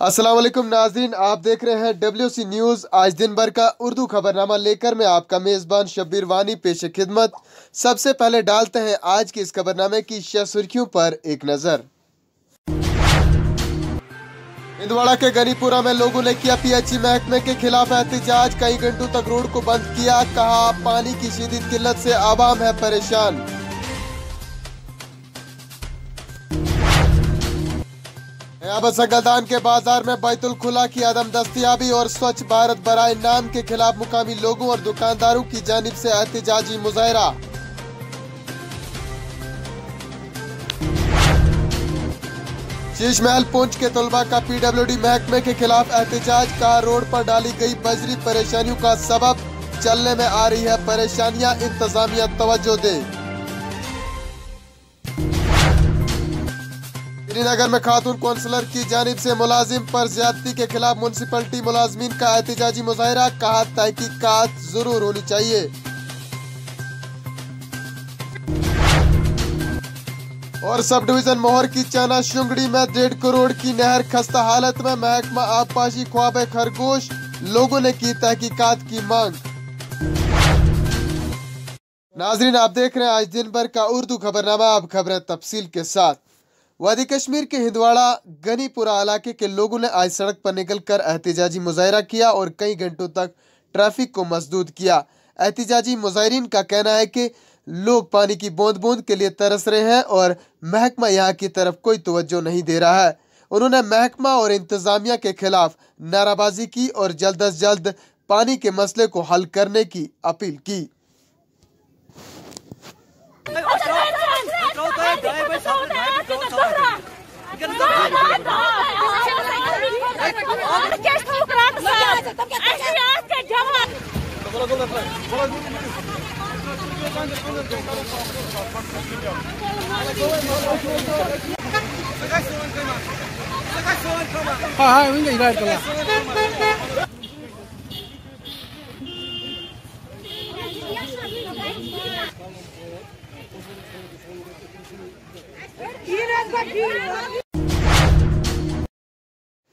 अस्सलाम वालेकुम नाज़रीन, आप देख रहे हैं WC न्यूज़। आज दिन भर का उर्दू खबरनामा लेकर मैं आपका मेज़बान शब्बीर वानी पेश खिदमत। सबसे पहले डालते हैं आज के इस खबरनामे की शह सुर्खियों पर एक नज़र। इंदवाड़ा के गनीपुरा में लोगों ने किया PHE महकमे के खिलाफ एहतजाज। कई घंटों तक रोड को बंद किया। कहा पानी की शदीद किल्लत से आवाम है परेशान। अब संगलदान के बाजार में बैतुल खुला की अदम दस्तियाबी और स्वच्छ भारत बराए नाम के खिलाफ मुकामी लोगों और दुकानदारों की जानिब से एहतजाजी मुजाहरा। शीश महल पुंछ के तलबा का PWD महकमे के खिलाफ एहतजाज। कहा रोड पर डाली गई बजरी परेशानियों का सबब, चलने में आ रही है परेशानियां, इंतजामिया तवज्जो दे। श्रीनगर में खातून काउंसलर की जानिब से मुलाजिम पर ज्यादती के खिलाफ म्युनिसिपलिटी मुलाजमीन का एहतजाजी मुजाहरा। कहा तहकीकात जरूर होनी चाहिए। और सब डिवीजन मोहर की चाना शुंगड़ी में 1.5 करोड़ की नहर खस्ता हालत में, महकमा आबपाशी ख्वाब खरगोश, लोगों ने की तहकीकात की मांग। नाजरीन, आप देख रहे हैं आज दिन भर का उर्दू खबरनामा। अब खबरें तफसील के साथ। वादी कश्मीर के हिंदवाड़ा गनीपुरा इलाके के लोगों ने आज सड़क पर निकलकर एहतजाजी मुजाहरा किया और कई घंटों तक ट्रैफिक को मसदूद किया। एहतजाजी मुजाहिरीन का कहना है कि लोग पानी की बूंद बूंद के लिए तरस रहे हैं और महकमा यहाँ की तरफ कोई तवज्जो नहीं दे रहा है। उन्होंने महकमा और इंतजामिया के खिलाफ नाराबाजी की और जल्द अज जल्द पानी के मसले को हल करने की अपील की।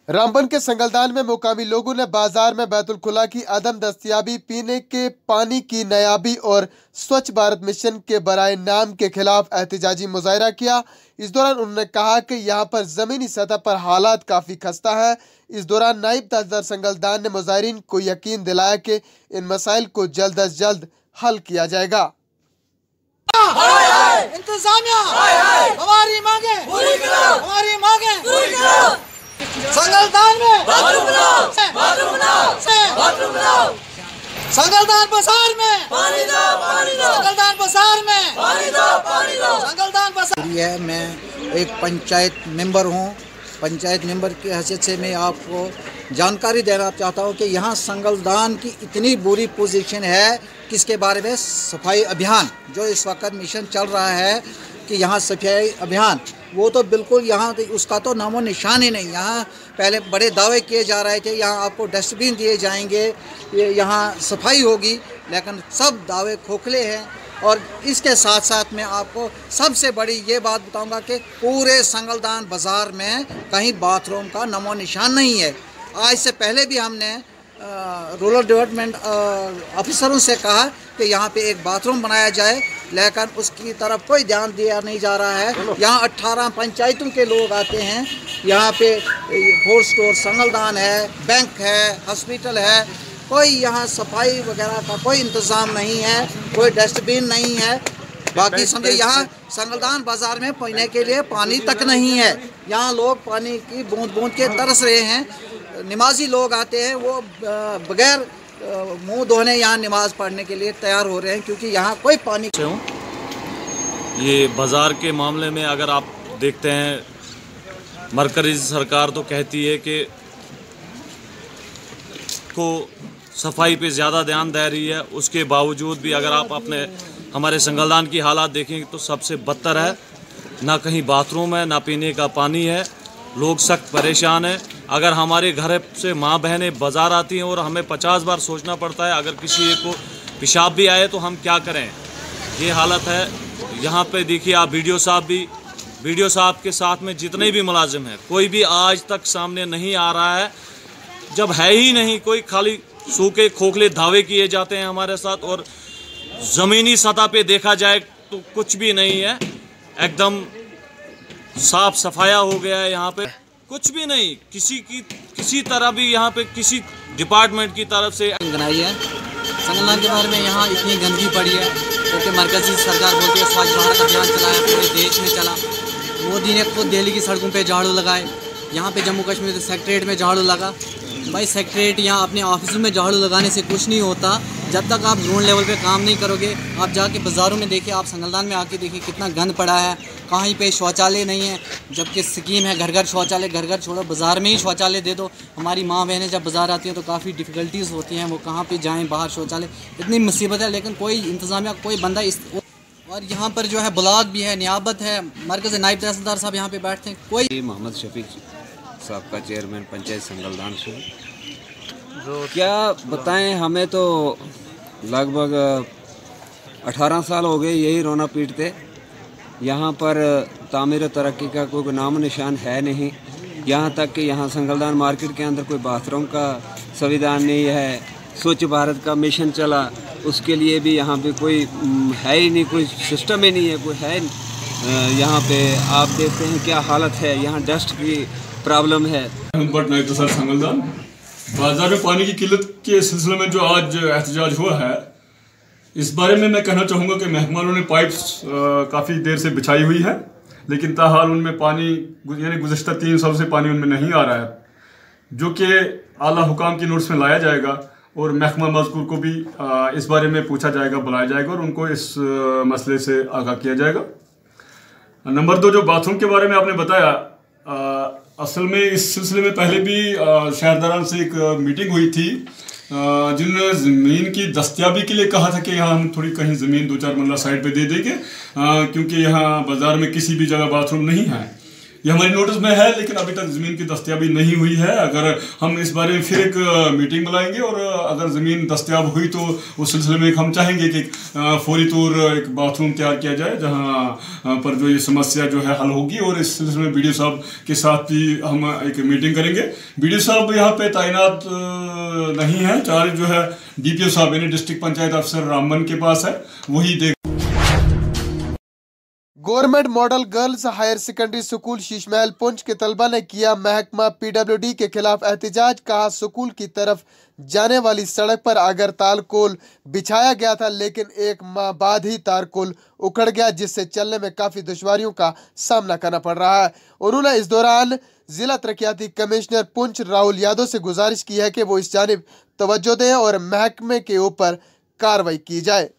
रामबन के संगलदान में मुकामी लोगों ने बाजार में बैतुल खुला की अदम दस्तियाबी, पीने के पानी की नायाबी और स्वच्छ भारत मिशन के बराए नाम के खिलाफ एहतजाजी मुजाहरा किया। इस दौरान उन्होंने कहा कि यहाँ पर जमीनी सतह पर हालात काफी खस्ता है। इस दौरान नायब तहसीलदार संगलदान ने मुजाहिरीन को यकीन दिलाया कि इन मसाइल को जल्द अज जल्द हल किया जाएगा। इंतजामिया हमारी मांगे पूरी करो, हमारी मांगे पूरी करो। संगलदान में बाथरूम बनाओ, संगलदान बाजार में पानी दो, संगलदान बाजार में पानी दो, संगलदान बाजार। मैं एक पंचायत मेंबर हूँ। पंचायत मेंबर की हैसियत से मैं आपको जानकारी देना चाहता हूँ कि यहाँ संगलदान की इतनी बुरी पोजीशन है कि इसके बारे में सफाई अभियान जो इस वक्त मिशन चल रहा है कि यहाँ सफाई अभियान, वो तो बिल्कुल यहाँ उसका तो नामो निशान ही नहीं। यहाँ पहले बड़े दावे किए जा रहे थे यहाँ आपको डस्टबिन दिए जाएंगे, यहाँ सफाई होगी, लेकिन सब दावे खोखले हैं। और इसके साथ साथ मैं आपको सबसे बड़ी ये बात बताऊंगा कि पूरे संगलदान बाज़ार में कहीं बाथरूम का नामो निशान नहीं है। आज से पहले भी हमने रूरल डेवलपमेंट ऑफिसरों से कहा कि यहाँ पे एक बाथरूम बनाया जाए, लेकिन उसकी तरफ कोई ध्यान दिया नहीं जा रहा है। यहाँ 18 पंचायतों के लोग आते हैं। यहाँ पे फूड स्टोर संगलदान है, बैंक है, हॉस्पिटल है, कोई यहाँ सफाई वगैरह का कोई इंतज़ाम नहीं है, कोई डस्टबिन नहीं है। बाकी समझे यहाँ संगलदान बाज़ार में पीने के लिए पानी तक नहीं है। यहाँ लोग पानी की बूंद बूंद के तरस रहे हैं। नमाजी लोग आते हैं, वो बगैर मुंह धोने यहाँ नमाज पढ़ने के लिए तैयार हो रहे हैं क्योंकि यहाँ कोई पानी। ये बाज़ार के मामले में अगर आप देखते हैं, मरकज़ी सरकार तो कहती है कि को सफाई पे ज़्यादा ध्यान दे रही है, उसके बावजूद भी अगर आप अपने हमारे संगलदान की हालात देखेंगे तो सबसे बदतर है। ना कहीं बाथरूम है, ना पीने का पानी है, लोग सख्त परेशान हैं। अगर हमारे घर से माँ बहनें बाज़ार आती हैं और हमें 50 बार सोचना पड़ता है अगर किसी एक को पेशाब भी आए तो हम क्या करें, ये हालत है। यहाँ पे देखिए आप वीडियो साहब भी वीडियो साहब के साथ में जितने भी मुलाजिम हैं, कोई भी आज तक सामने नहीं आ रहा है। जब है ही नहीं कोई, खाली सूखे खोखले दावे किए जाते हैं हमारे साथ, और ज़मीनी सतह पे देखा जाए तो कुछ भी नहीं है। एकदम साफ सफाया हो गया है यहाँ पे, कुछ भी नहीं, किसी तरह भी यहाँ पे किसी डिपार्टमेंट की तरफ से बनाई है। संगलदान के बारे में यहाँ इतनी गंदगी पड़ी है, क्योंकि मरकजी सरकार बोलती है स्वच्छ भारत अभियान चलाया, पूरे देश में चला। मोदी ने खुद दिल्ली की सड़कों पे झाड़ू लगाए, यहाँ पे जम्मू कश्मीर सेक्रेटरीट में झाड़ू लगा। भाई सेक्रेटरीट यहाँ अपने ऑफिसों में झाड़ू लगाने से कुछ नहीं होता जब तक आप ग्राउंड लेवल पे काम नहीं करोगे। आप जाके बाज़ारों में देखिए, आप संगलदान में आके देखिए कितना गंद पड़ा है, कहीं पे शौचालय नहीं है, जबकि स्कीम है घर घर शौचालय। घर घर छोड़ो, बाज़ार में ही शौचालय दे दो। हमारी माँ बहनें जब बाज़ार आती हैं तो काफ़ी डिफ़िकल्टीज़ होती हैं, वो कहाँ पे जाएं बाहर शौचालय, इतनी मुसीबत है। लेकिन कोई इंतज़ामिया, कोई बंदा इस, और यहाँ पर जो है ब्लॉक भी है, नियाबत है, मरकज़ नायब तहसीलदार साहब यहाँ पे बैठते हैं। कोई मोहम्मद शफीक साहब का चेयरमैन पंचायत संगलदान से क्या बताएं, हमें तो लगभग 18 साल हो गए यही रोना पीटते। यहाँ पर तामीर तरक्की का कोई नाम निशान है नहीं। यहाँ तक कि यहाँ संगलदान मार्केट के अंदर कोई बाथरूम का संविधान नहीं है। स्वच्छ भारत का मिशन चला, उसके लिए भी यहाँ पे कोई है ही नहीं, कोई सिस्टम ही नहीं है, कोई है। यहाँ पे आप देखते हैं क्या हालत है, यहाँ डस्ट की प्रॉब्लम है। संगलदान बाजार में पानी की किल्लत के सिलसिले में जो आज एहतजाज हुआ है, इस बारे में मैं कहना चाहूँगा कि महकमा ने पाइप्स काफ़ी देर से बिछाई हुई है, लेकिन ताहाल उनमें पानी यानी गुज़श्ता 3 साल से पानी उनमें नहीं आ रहा है, जो कि आला हुकाम की नोटिस में लाया जाएगा और महकमा मज़कूर को भी इस बारे में पूछा जाएगा, बुलाया जाएगा और उनको इस मसले से आगाह किया जाएगा। नंबर 2, जो बाथरूम के बारे में आपने बताया, असल में इस सिलसिले में पहले भी शहरदारान से एक मीटिंग हुई थी, जिन्होंने ज़मीन की दस्तयाबी के लिए कहा था कि यहाँ हम थोड़ी कहीं ज़मीन 2-4 मरला साइड पे दे देंगे, क्योंकि यहाँ बाज़ार में किसी भी जगह बाथरूम नहीं है। ये हमारी नोटिस में है, लेकिन अभी तक ज़मीन की दस्तयाबी नहीं हुई है। अगर हम इस बारे में फिर एक मीटिंग बुलाएंगे और अगर ज़मीन दस्तयाब हुई तो उस सिलसिले में हम चाहेंगे कि फौरी तौर एक बाथरूम तैयार किया जाए, जहाँ पर जो ये समस्या जो है हल होगी। और इस सिलसिले में BDO साहब के साथ भी हम एक मीटिंग करेंगे। BDO साहब यहाँ पे तैनात नहीं है, चार्ज जो है DPO साहब यानी डिस्ट्रिक्ट पंचायत अफसर रामबन के पास है, वही देख। Government model girls higher secondary school Sheeshmahal Poonch के तलबा ने किया महकमा PWD के खिलाफ एहतजाज। कहा स्कूल की तरफ जाने वाली सड़क पर अगर तारकोल बिछाया गया था, लेकिन 1 माह बाद ही तारकोल उखड़ गया, जिससे चलने में काफ़ी दुश्वारियों का सामना करना पड़ रहा है। उन्होंने इस दौरान जिला तरक्याती कमिश्नर पुंछ राहुल यादव से गुजारिश की है कि वो इस जानिब तवज्जो दें और महकमे के ऊपर कार्रवाई की जाए।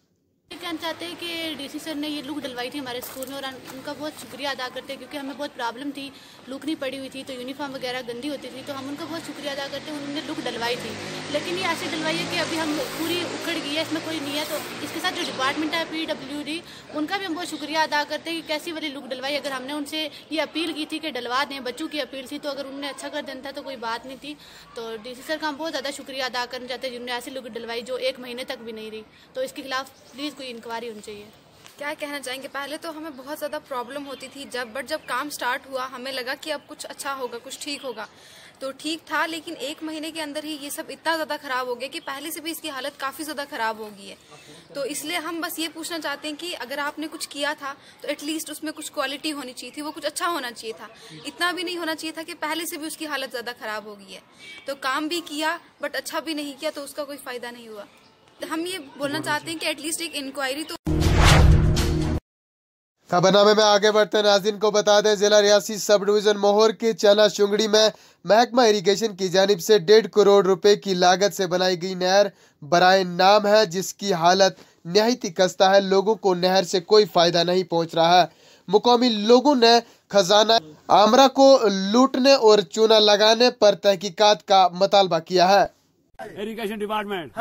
कहना चाहते हैं कि DC सर ने ये लुक डलवाई थी हमारे स्कूल में, और उनका बहुत शुक्रिया अदा करते हैं, क्योंकि हमें बहुत प्रॉब्लम थी, लुक नहीं पड़ी हुई थी, तो यूनिफॉर्म वगैरह गंदी होती थी, तो हम उनका बहुत शुक्रिया अदा करते हैं। उन्होंने लुक डलवाई थी, लेकिन ये ऐसे डलवाई है कि अभी हम पूरी उखड़ गई है, इसमें कोई नहीं है। तो इसके साथ जो डिपार्टमेंट है PWD, उनका भी हम बहुत शुक्रिया अदा करते हैं कि कैसी वाली लुक डलवाई। अगर हमने उनसे ये अपील की थी कि डलवा दें, बच्चों की अपील थी, तो अगर उन्होंने अच्छा कर देना था तो कोई बात नहीं थी। तो DC सर का हम बहुत ज़्यादा शुक्रिया अदा करना चाहते हैं, जिन्होंने ऐसी लुक डलवाई जो 1 महीने तक भी नहीं रही। तो इसके खिलाफ प्लीज़ कोई इंक्वायरी होनी चाहिए। क्या कहना चाहेंगे, पहले तो हमें बहुत ज़्यादा प्रॉब्लम होती थी, जब काम स्टार्ट हुआ हमें लगा कि अब कुछ अच्छा होगा, कुछ ठीक होगा, तो ठीक था। लेकिन 1 महीने के अंदर ही ये सब इतना ज़्यादा ख़राब हो गया कि पहले से भी इसकी हालत काफ़ी ज़्यादा ख़राब हो गई है। तो इसलिए हम बस ये पूछना चाहते हैं कि अगर आपने कुछ किया था तो एटलीस्ट उसमें कुछ क्वालिटी होनी चाहिए थी, वो कुछ अच्छा होना चाहिए था। इतना भी नहीं होना चाहिए था कि पहले से भी उसकी हालत ज़्यादा ख़राब हो गई है। तो काम भी किया बट अच्छा भी नहीं किया, तो उसका कोई फ़ायदा नहीं हुआ। तो हम ये बोलना चाहते हैं कि एटलीस्ट एक इंक्वायरी तो। खबरनामे में आगे बढ़ते नाज़रीन को बता दें, जिला रियासी सब डिवीजन मोहर के चना शुंगड़ी में महकमा इरिगेशन की जानिब से 1.5 करोड़ रुपए की लागत से बनाई गई नहर बराए नाम है, जिसकी हालत निहायती खस्ता है। लोगों को नहर से कोई फायदा नहीं पहुंच रहा है। मुकामी लोगों ने खजाना आमरा को लूटने और चूना लगाने पर तहकीकात का मुतालबा किया है। Irrigation department,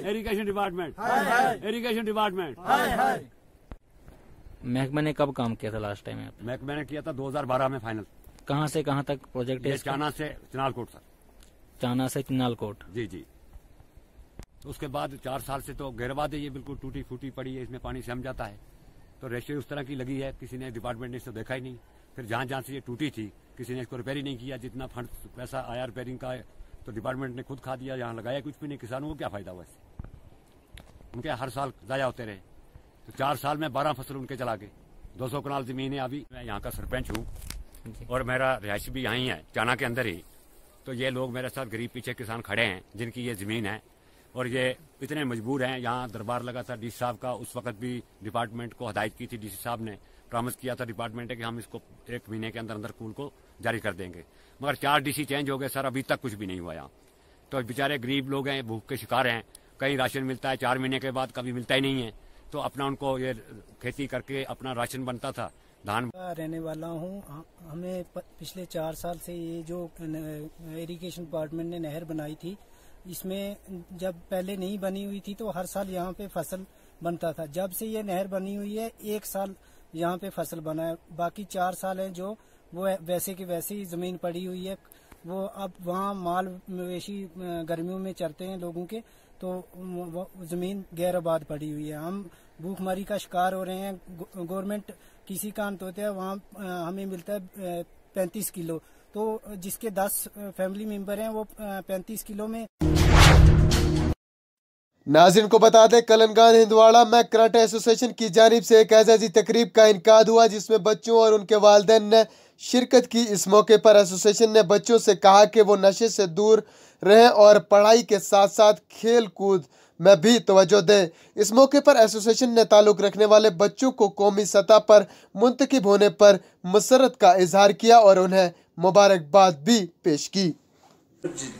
irrigation department, irrigation department. महकमा ने कब काम किया था लास्ट टाइम? महकमा ने किया था 2012 में फाइनल। कहाँ से कहाँ तक प्रोजेक्ट है? चाना से चिनालकोट सर। चाना से चिनालकोट। जी जी। उसके बाद 4 साल से तो गैरबाद है, ये बिल्कुल टूटी फूटी पड़ी है, इसमें पानी सम जाता है। तो रेशियो उस तरह की लगी है, किसी ने डिपार्टमेंट ने इसको देखा ही नहीं। फिर जहाँ जहाँ से ये टूटी थी किसी ने इसको रिपेयर ही नहीं किया। जितना फंड पैसा आया रिपेयरिंग का तो डिपार्टमेंट ने खुद खा दिया, यहाँ लगाया कुछ भी नहीं। किसानों को क्या फायदा हुआ इससे? उनके हर साल ज़ाया होते रहे। तो 4 साल में 12 फसल उनके चला गए। 200 कनाल ज़मीन है। अभी मैं यहाँ का सरपंच हूँ और मेरा रिहायश भी यहीं है, चाना के अंदर ही। तो ये लोग मेरे साथ गरीब पीछे किसान खड़े हैं जिनकी ये ज़मीन है और ये इतने मजबूर हैं। यहाँ दरबार लगा था डीसी साहब का, उस वक्त भी डिपार्टमेंट को हदायत की थी। डीसी साहब ने प्रॉमिस किया था डिपार्टमेंट है कि हम इसको 1 महीने के अंदर अंदर कूल को जारी कर देंगे। मगर 4 डीसी चेंज हो गए सर, अभी तक कुछ भी नहीं हुआ यहाँ। तो बेचारे गरीब लोग हैं, भूख के शिकार हैं। कहीं राशन मिलता है 4 महीने के बाद, कभी मिलता ही नहीं है। तो अपना उनको ये खेती करके अपना राशन बनता था। धान रहने वाला हूँ। हमें पिछले 4 साल से ये जो इरिगेशन डिपार्टमेंट ने नहर बनाई थी, इसमें जब पहले नहीं बनी हुई थी तो हर साल यहाँ पे फसल बनता था। जब से ये नहर बनी हुई है 1 साल यहाँ पे फसल बना है। बाकी 4 साल हैं जो वो वैसे की वैसे ही जमीन पड़ी हुई है। वो अब वहाँ माल मवेशी गर्मियों में चरते हैं लोगों के, तो वो जमीन गैर आबाद पड़ी हुई है। हम भूखमरी का शिकार हो रहे हैं। गवर्नमेंट किसी का अंत होता है वहाँ हमें मिलता है 35 किलो, तो जिसके 10 फैमिली मेंबर हैं वो 35 किलो में। नाज़रीन को बता दें, कलनगान हिंदवाड़ा में कराटे एसोसिएशन की जानिब से एक एजाजी तकरीब का इनकाद हुआ जिसमें बच्चों और उनके वालिदैन ने शिरकत की। इस मौके पर एसोसिएशन ने बच्चों से कहा कि वो नशे से दूर रहें और पढ़ाई के साथ साथ खेल कूद में भी तवज्जो दें। इस मौके पर एसोसिएशन ने ताल्लुक रखने वाले बच्चों को कौमी सतह पर मुंतखब होने पर मसरत का इजहार किया और उन्हें मुबारकबाद भी पेश की।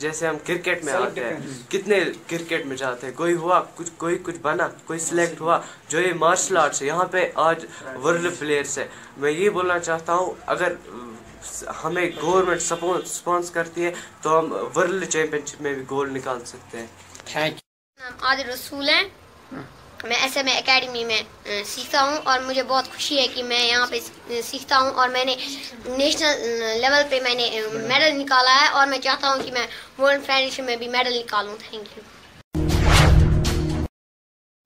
जैसे हम क्रिकेट में आते हैं, कितने क्रिकेट में जाते हैं, कोई हुआ कोई कुछ बना, कोई सिलेक्ट हुआ। जो ये मार्शल आर्ट्स है, यहाँ पे आज वर्ल्ड प्लेयर्स है। मैं ये बोलना चाहता हूँ, अगर हमें गवर्नमेंट स्पॉन्सर करती है तो हम वर्ल्ड चैंपियनशिप में भी गोल्ड निकाल सकते हैं। Thank you. आदिल रसूल हैं, मैं SMA एकेडमी में सीखता हूँ और मुझे बहुत खुशी है कि मैं यहाँ पे सीखता हूँ और मैंने नेशनल लेवल पे मैंने मेडल निकाला है और मैं चाहता हूँ कि मैं वर्ल्ड फेडरेशन में भी मेडल निकालूँ। Thank you.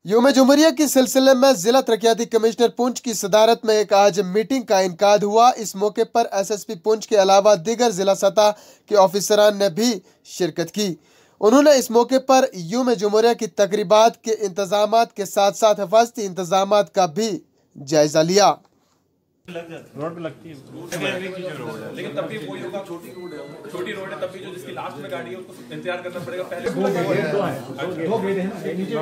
यौम जुमहरिया के सिलसिले में जिला तरक्याती कमिश्नर पुंछ की सदारत में एक आज मीटिंग का इनकाद हुआ। इस मौके पर SSP पुंछ के अलावा दीगर जिला सतह के ऑफिसरान ने भी शिरकत की। उन्होंने इस मौके पर यौम जुमहरिया की तकरीबात के इंतजामात के साथ साथ हिफाजती इंतजामात का भी जायजा लिया। रोड पे लगती है लेकिन तब भी वही होगा, छोटी रोड है तब भी जो जिसकी लास्ट में गाड़ी है उसको इंतजार करना पड़ेगा। पहले 2 गेट है ना, नीचे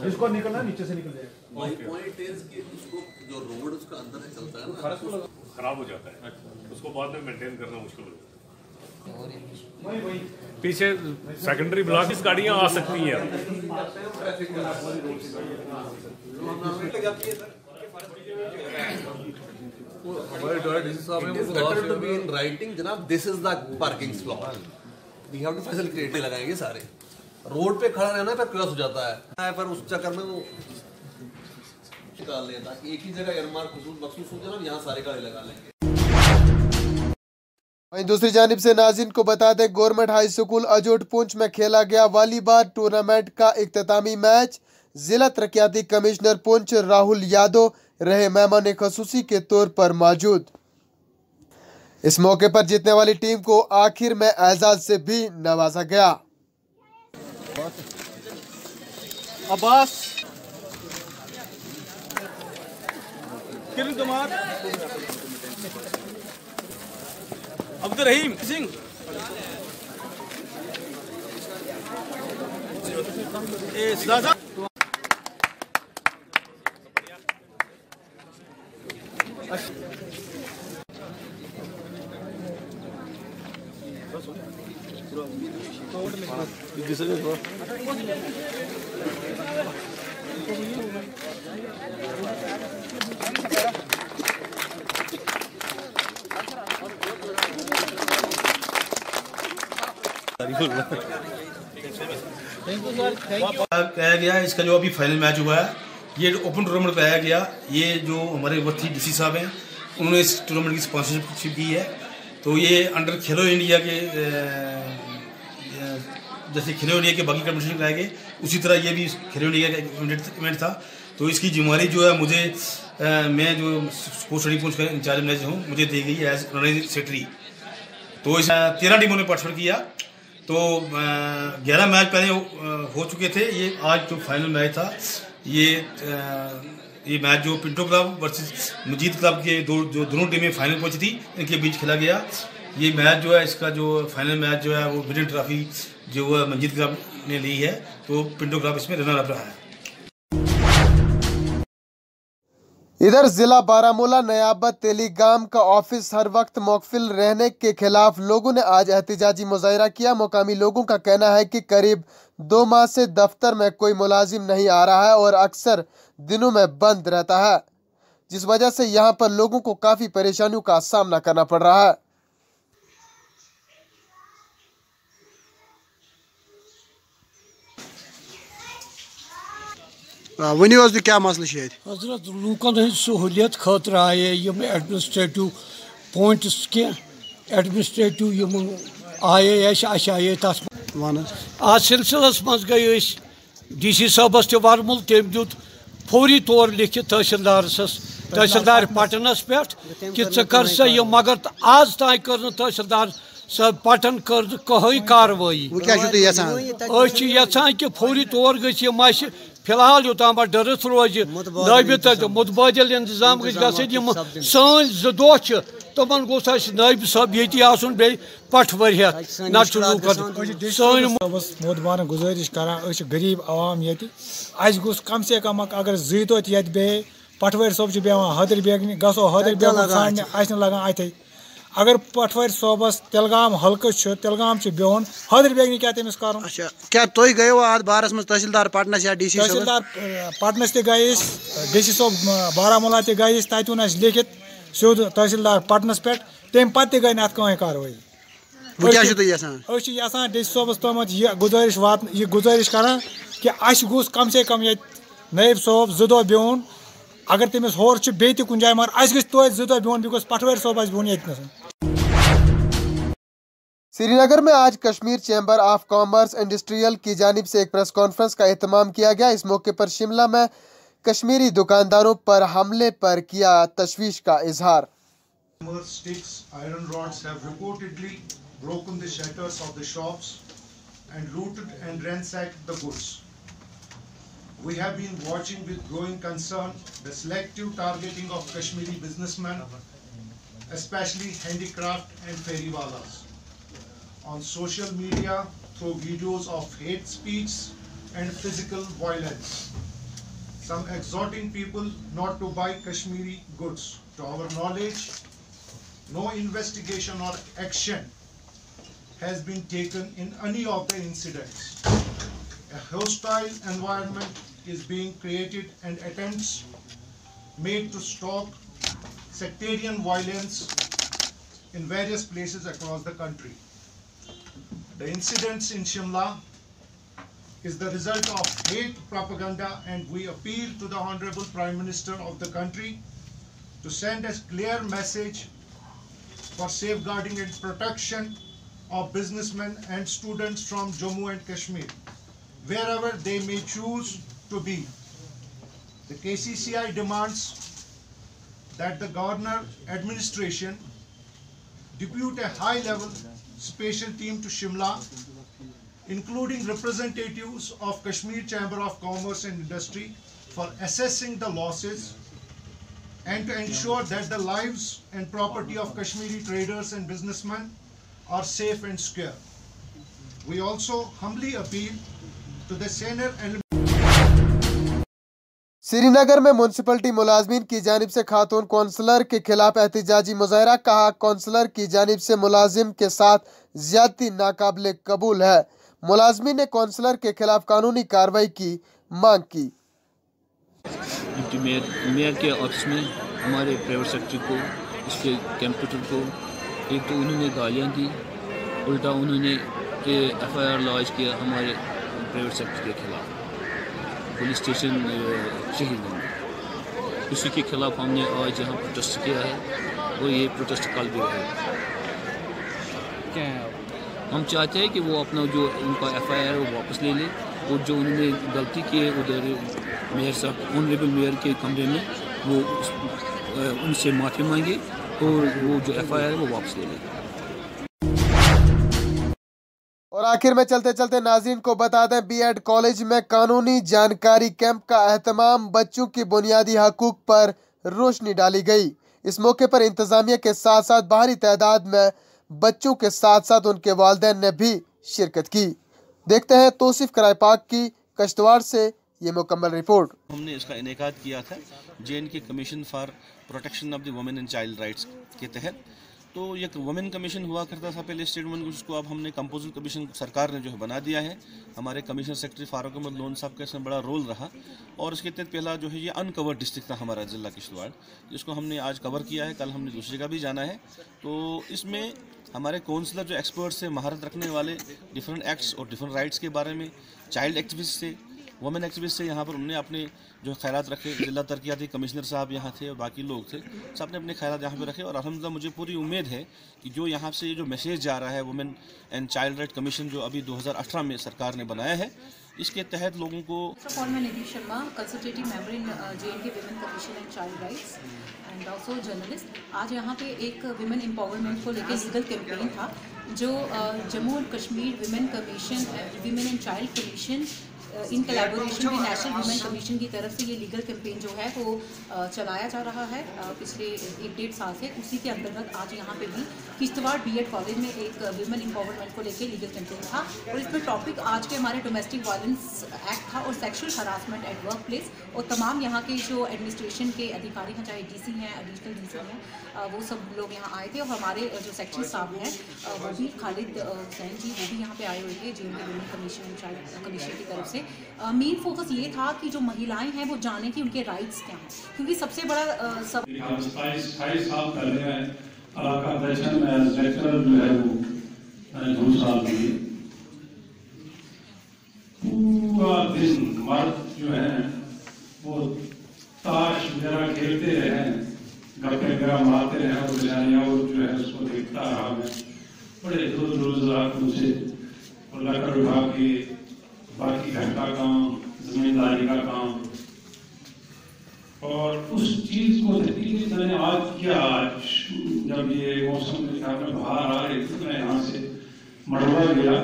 जिसको निकलना नीचे से निकल जाएगा। पॉइंट इज कि उसको जो रोड उसका अंदर चलता है ना, खराब हो जाता है, उसको बाद में मेंटेन करना मुश्किल हो जाता है। पीछे सेकेंडरी ब्लॉक इस गाड़ियां आ सकती हैं। हमारे डीसी साहब ने वो better to be in writing जनाब, this is the parking slot, we have to facilitate लगाएंगे सारे। रोड पे खड़ा रहना पर क्रॉस हो जाता है, पर उस चक्कर में वो निकाल लेता कि एक ही जगह एयरमार्क मखसूस हो जाए, यहाँ सारे गाड़ी लगा लेंगे। वहीं दूसरी जानिब से नाज़रीन को बता दें, government high school Ajot Poonch में खेला गया वॉलीबॉल टूर्नामेंट का इख्तितामी मैच। जिला तरक्याती कमिश्नर पुंछ राहुल यादव रहे मेहमान खसूसी के तौर पर मौजूद। इस मौके पर जीतने वाली टीम को आखिर में एजाज से भी नवाजा गया। अब्बास, किरण कुमार, अब्दुल रहीम सिंह, कहा गया इसका जो अभी फाइनल मैच हुआ है, ये ओपन टूर्नामेंट कराया गया। ये जो हमारे वर्थी डीसी साहब हैं उन्होंने इस टूर्नामेंट की स्पॉन्सरशिप की है। तो ये अंडर खेलो इंडिया के जैसे खेलो इंडिया के बाकी कॉम्पिटिशन कराए गए, उसी तरह ये भी खेलो इंडिया का इवेंट था। तो इसकी जिम्मेदारी जो है मुझे मैं जो स्पोर्ट्स स्टडी कोच का इंचार्ज मैनेजर हूँ, मुझे दी गई है एज ऑनरेरी सेक्रेटरी। तो इस 13 टीमों ने पार्टिसिपेट किया। तो 11 मैच पहले हो चुके थे। ये आज जो फाइनल मैच था ये मैच जो पिंटो क्लब वर्सेस मजीद क्लब के दोनों टीमें फाइनल पहुंची थी, इनके बीच खेला गया। ये मैच जो है, इसका जो फाइनल मैच जो है वो विजन ट्रॉफी जो है मजीद क्लब ने ली है, तो पिंटो क्लब इसमें रनर अप रहा है। इधर जिला बारामूला नयाबत तेलीगाम का ऑफिस हर वक्त मौकफिल रहने के खिलाफ लोगों ने आज एहतिजाजी मुजाहरा किया। मुकामी लोगों का कहना है कि करीब 2 माह से दफ्तर में कोई मुलाजिम नहीं आ रहा है और अक्सर दिनों में बंद रहता है, जिस वजह से यहां पर लोगों को काफी परेशानियों का सामना करना पड़ रहा है। वन क्या मसला हजरत लूकन हज सहूलियत खतर आए यम एडमिनिस्ट्रेटिव पॉइंट्स के एडमिनिस्ट्रेटिव यम आए आए तथ सिलसिलस मज गई DC साहबस ते वर्मुल, तम दुत फौरी तौर लिखित तहसीलदार पटनस पे कि कर सा यह, मगर आज ताई कर तहसीलदार सब पटन कर कहीं कार्रवाई। यहां कि फौरी तौर गि फिलहाल योताम डरस रोज नायब मुतबादिल इंतजाम गम सन 2 दह तमन गोस नायब सब ये बे पटवर मोदबान गुजारिश करान गरीब आवाम ये गोस कम से कम अगर 2 दह ये बे पटवर सोब बेवान हदर बेगन गो हदर बेगन लगान अत अगर पटवर सोबस तेलगाम हल्क तेलगाम बेहन हदर बेगन क्या तमिस कर क्या तुम गयो अत बारस में तहसीलदार पटनस या DC तहसीलदार पटनस ते गए DC सोब बारामूला ते गए तत वोन लिखित सोद तहसीलदार पटनस पे तम पे गई अत कहीं कार्रवाई। DC सोबस तम गुजारिश करान कि गोस कम से कम ये नायब सोब 2 दह बेहन अगर तमिस होर बे कुन जाए मगर अस गो 2 दह बेहन बिकॉज पटवर सोब बेहन ये। श्रीनगर में आज Kashmir chamber of commerce industrial की जानिब से एक प्रेस कॉन्फ्रेंस का एहतमाम किया गया। इस मौके पर शिमला में कश्मीरी दुकानदारों पर हमले पर किया तशवीश का इजहार। Sticks, iron rods have reportedly broken the shutters of the shops and looted and ransacked the goods. We have been watching with growing concern the selective targeting of Kashmiri businessmen, especially handicraft and ferrywalas, on social media through videos of hate speech and physical violence. Some exhorting people not to buy Kashmiri goods. To our knowledge, no investigation or action has been taken in any of the incidents. A hostile environment is being created and attempts made to stop sectarian violence in various places across the country. The incidents in Shimla is the result of hate propaganda, and we appeal to the Honorable Prime Minister of the country to send a clear message for safeguarding and protection of businessmen and students from Jammu and Kashmir, wherever they may choose to be. The KCCI demands that the Governor administration depute a high-level special team to Shimla, including representatives of Kashmir Chamber of Commerce and Industry, for assessing the losses and to ensure that the lives and property of Kashmiri traders and businessmen are safe and secure. We also humbly appeal to the senior and Srinagar में municipality मुलाजमीन की जानिब से खातून councillor के खिलाफ एहतिजाजी मुजाहरा। कहा, councillor की जानिब से मुलाजिम के साथ ज्यादती नाकाबिले कबूल है। मुलाजमीन ने कौंसलर के खिलाफ कानूनी कार्रवाई की मांग की। मेयर के ऑफिस में हमारे प्राइवेट सेक्रेटरी को, इसके कंप्यूटर को, एक तो उन्होंने गालियाँ दी, उल्टा उन्होंने FIR लॉन्च किया हमारे प्राइवेट सेक्रेटरी के खिलाफ पुलिस स्टेशन शहीद में। इसी के खिलाफ हमने आज यहाँ प्रोटेस्ट किया है और ये प्रोटेस्ट कल भी रहेगा। हम चाहते हैं कि वो अपना जो उनका FIR वो वापस ले ले और जो उन्होंने गलती की है उधर मेयर साहब ऑनरेबल मेयर के कमरे में वो उनसे माफ़ी मांगे और वो जो FIR है वो वापस ले लेंगे। और आखिर में चलते चलते नाज़रीन को बता दें, B.Ed कॉलेज में कानूनी जानकारी कैंप का एहतमाम, बच्चों की बुनियादी हकूक पर रोशनी डाली गई। इस मौके पर इंतजामिया के साथ साथ भारी तादाद में बच्चों के साथ साथ उनके वालिदैन ने भी शिरकत की। देखते हैं तौसीफ कराए पाक की कश्तवाड़ से ये मुकम्मल रिपोर्ट। हमने इसका इनेकाद किया था J&K commission for protection of the women and child rights के तहत। तो ये वुमेन कमीशन हुआ करता था पहले स्टेट वुमेन, उसको अब हमने कंपोजिट कमीशन सरकार ने जो है बना दिया है। हमारे कमिश्नर सेक्रेटरी फारूक अहमद लोन साहब का इसमें बड़ा रोल रहा और इसके तहत पहला जो है ये अनकवर्ड डिस्ट्रिक्ट था हमारा जिला किश्तवाड़, जिसको हमने आज कवर किया है। कल हमने दूसरी जगह भी जाना है। तो इसमें हमारे काउंसलर जो एक्सपर्ट्स से महारत रखने वाले डिफरेंट एक्ट्स और डिफरेंट राइट्स के बारे में, चाइल्ड एक्टिविस्ट से, वुमेन एक्टिविस्ट से यहाँ पर उन्होंने अपने जो ख्यालात रखे। जिला तरक्याती कमिश्नर साहब यहाँ थे और बाकी लोग थे, सब ने अपने ख्यालात यहाँ पे रखे। और अल्हम्दुलिल्लाह मुझे पूरी उम्मीद है कि जो यहाँ से जो मैसेज जा रहा है women and child right commission जो अभी 2018 में सरकार ने बनाया है, इसके तहत लोगों को मैं Nidhi Sharma, consultative member in J&K women commission and child rights and also journalist. आज यहाँ पे एक विमेन एम्पावरमेंट को लेकर लीगल कैंपेन था जो जम्मू और Kashmir women commission, women and child commission in collaboration में नेशनल वुमेन कमीशन की तरफ से ये लीगल कैंपेन जो है वो चलाया जा रहा है पिछले 1-1.5 साल से। उसी के अंतर्गत आज यहाँ पे भी किश्तवाड़ B.Ed कॉलेज में एक विमेन एम्पावरमेंट को लेकर लीगल कैंपेन था और इसमें टॉपिक आज के हमारे डोमेस्टिक वायलेंस एक्ट था और sexual harassment at work place. और तमाम यहाँ के जो एडमिनिस्ट्रेशन के अधिकारी हैं, चाहे DC हैं, एडिशनल DC हैं, वो सब लोग यहाँ आए थे। और हमारे जो सेक्शन स्टाफ हैं वो भी खालिद हुसैन जी वो भी यहाँ पे आए हुए थे J&K women commission and child commission की तरफ से। मेन फोकस ये था कि जो महिलाएं हैं वो जाने कि उनके राइट्स क्या हैं, क्योंकि सबसे बड़ा 27 साल पहले इलाका दर्शन में लेक्चरर जो है वो मैंने 2 साल दिए। पूरा दिन मर्द जो है वो ताश वगैरह खेलते रहे, गप्पे वगैरह मारते रहे और वो जो है उसको देखता रहा मैं बड़े रोज रात मुझे और लकड़ उठा के बाकी घर का काम, जिम्मेदारी का काम, और उस चीज को देखिए मैंने आज किया। आज जब ये मौसम के साथ में बाहर आ रही थी, मैं यहाँ से मड़वा गया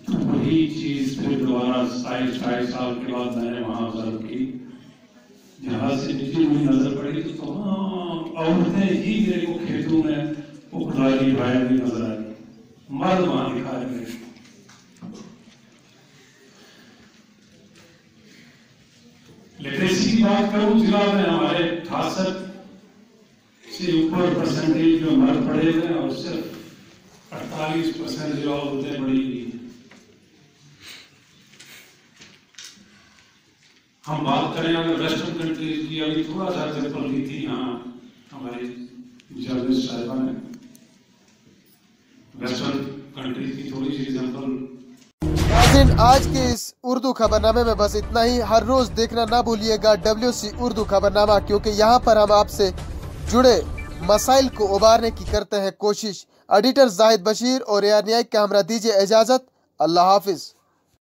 तो वही चीज फिर दोबारा 27 साल के बाद मैंने वहाँ ऑब्जर्व की। जहाँ से नीचे हुई नजर पड़ी तो तमाम औरतें ही मेरे को खेतों में उखड़ाई भाई भी नजर आई, मर्द वहाँ दिखाई गए। लिटरेसी की बात करूं, जिला में हमारे 68 से ऊपर परसेंटेज जो मर्द पढ़े हुए हैं और सिर्फ 48% जो औरतें पढ़ी हुई हैं। हम बात करें अगर वेस्टर्न कंट्रीज की, अभी थोड़ा सा एग्जाम्पल दी थी यहाँ हमारे जर्नलिस्ट साहिबा ने, वेस्टर्न कंट्रीज की थोड़ी सी एग्जाम्पल। आज के इस उर्दू खबरनामे में बस इतना ही। हर रोज देखना ना भूलिएगा WC उर्दू खबरनामा, क्योंकि यहाँ पर हम आपसे जुड़े मसाइल को उबारने की करते हैं कोशिश। एडिटर जाहिद बशीर और यार न्याय का हमरा दीजिए इजाजत। अल्लाह हाफिज।